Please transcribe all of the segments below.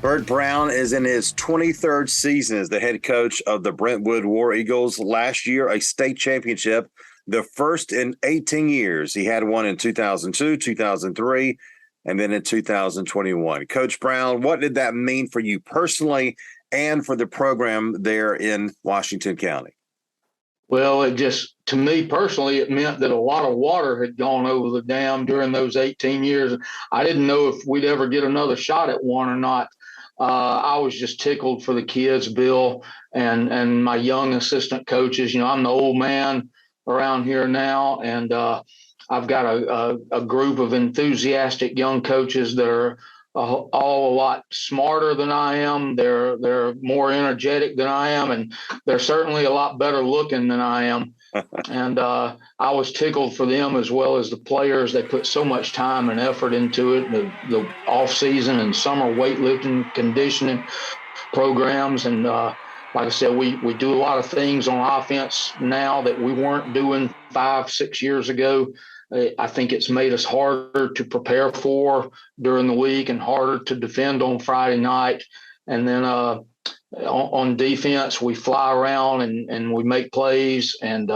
Bert Brown is in his 23rd season as the head coach of the Brentwood War Eagles. Last year, a state championship, the first in 18 years. He had one in 2002, 2003, and then in 2021. Coach Brown, what did that mean for you personally and for the program there in Washington County? Well, to me personally, it meant that a lot of water had gone over the dam during those 18 years. I didn't know if we'd ever get another shot at one or not. I was just tickled for the kids, Bill, and my young assistant coaches. I'm the old man around here now, and I've got a group of enthusiastic young coaches that are all a lot smarter than I am. They're more energetic than I am, and they're certainly a lot better looking than I am. And I was tickled for them as well as the players. They put so much time and effort into it, the off-season and summer weightlifting, conditioning programs. And like I said, we do a lot of things on offense now that we weren't doing 5-6 years ago. I think it's made us harder to prepare for during the week and harder to defend on Friday night. And then on defense, we fly around and we make plays. And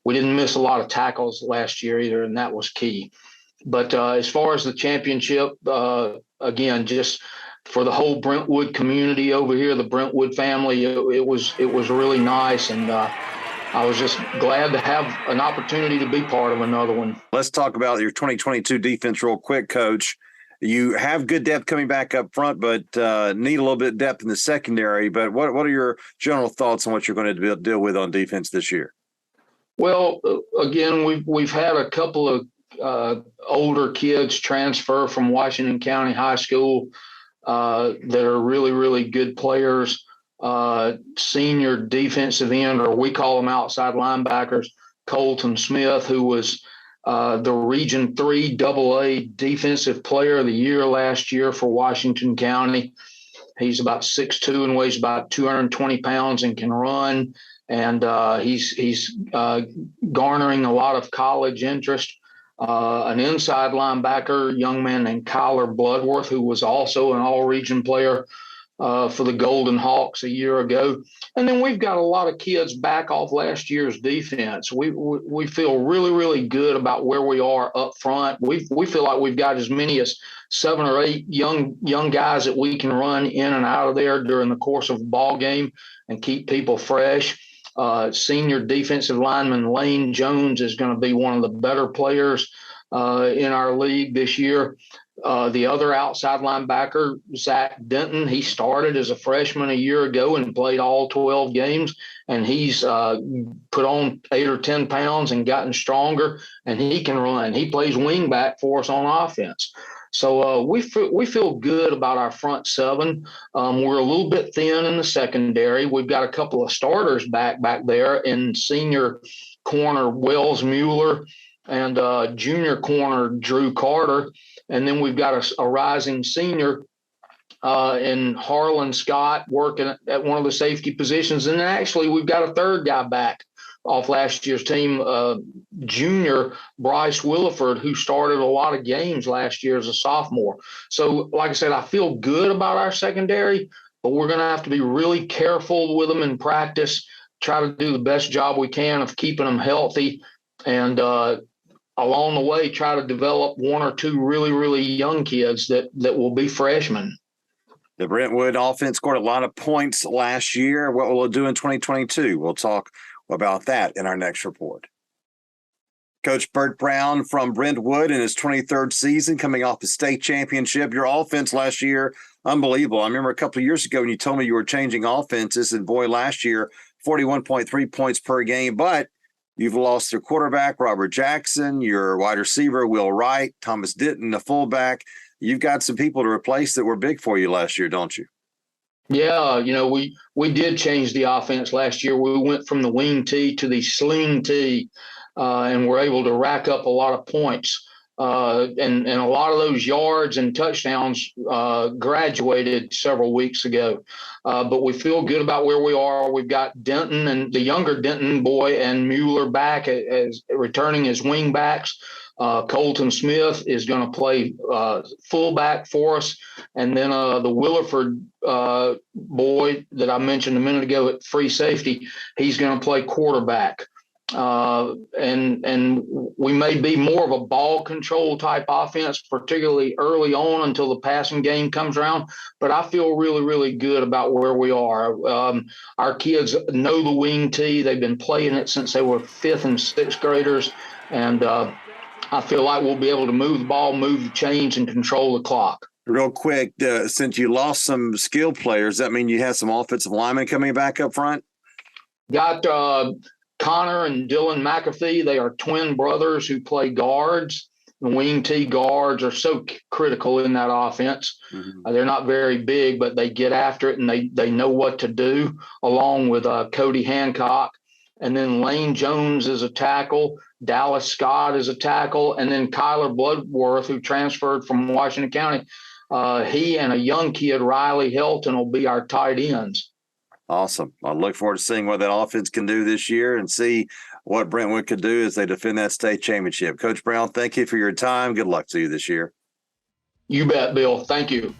we didn't miss a lot of tackles last year either, and that was key. But as far as the championship, again, just for the whole Brentwood community over here, the Brentwood family, it was really nice. And I was just glad to have an opportunity to be part of another one. Let's talk about your 2022 defense real quick, Coach. You have good depth coming back up front, but need a little bit of depth in the secondary. But what are your general thoughts on what you're going to deal with on defense this year? Well, again, we've had a couple of older kids transfer from Washington County High School that are really, really good players. Senior defensive end, or we call them outside linebackers, Colton Smith, who was the Region 3 AA Defensive Player of the Year last year for Washington County. He's about 6'2" and weighs about 220 pounds and can run. And he's garnering a lot of college interest. An inside linebacker, young man named Kyler Bloodworth, who was also an all-region player for the Golden Hawks a year ago. And then we've got a lot of kids back off last year's defense. We feel really, really good about where we are up front. We feel like we've got as many as 7 or 8 young guys that we can run in and out of there during the course of a ball game and keep people fresh. Senior defensive lineman Lane Jones is going to be one of the better players in our league this year. The other outside linebacker, Zach Denton, he started as a freshman a year ago and played all 12 games, and he's put on 8 or 10 pounds and gotten stronger, and he can run. He plays wing back for us on offense. So we feel good about our front seven. We're a little bit thin in the secondary. We've got a couple of starters back there in senior corner Wells Mueller and junior corner Drew Carter. And then we've got a rising senior in Harlan Scott working at one of the safety positions. And actually, we've got a third guy back off last year's team, junior Bryce Williford, who started a lot of games last year as a sophomore. So, like I said, I feel good about our secondary, but we're going to have to be really careful with them in practice, try to do the best job we can of keeping them healthy, and along the way, try to develop 1 or 2 really, really young kids that will be freshmen. The Brentwood offense scored a lot of points last year. What will it do in 2022? We'll talk about that in our next report. Coach Bert Brown from Brentwood in his 23rd season, coming off the state championship. Your offense last year, unbelievable. I remember a couple of years ago when you told me you were changing offenses, and boy, last year, 41.3 points per game. But you've lost your quarterback, Robert Jackson, your wide receiver, Will Wright, Thomas Ditton, the fullback. You've got some people to replace that were big for you last year, don't you? Yeah, we did change the offense last year. We went from the wing tee to the sling tee, and we're able to rack up a lot of points. And a lot of those yards and touchdowns graduated several weeks ago. But we feel good about where we are. We've got Denton and the younger Denton boy and Mueller back as returning as wing backs. Colton Smith is going to play fullback for us, And then the Williford boy that I mentioned a minute ago at free safety, he's going to play quarterback. And we may be more of a ball control type offense, particularly early on until the passing game comes around. But I feel really, really good about where we are. Our kids know the wing tee. They've been playing it since they were 5th and 6th graders. And I feel like we'll be able to move the ball, move the chains, and control the clock. Real quick, since you lost some skilled players, that mean you have some offensive linemen coming back up front? Got Connor and Dylan McAfee. They are twin brothers who play guards. The wing tee guards are so critical in that offense. Mm-hmm. They're not very big, but they get after it and they know what to do, along with Cody Hancock. And then Lane Jones is a tackle. Dallas Scott is a tackle. And then Kyler Bloodworth, who transferred from Washington County. He and a young kid, Riley Helton, will be our tight ends. Awesome. I look forward to seeing what that offense can do this year and see what Brentwood could do as they defend that state championship. Coach Brown, thank you for your time. Good luck to you this year. You bet, Bill. Thank you.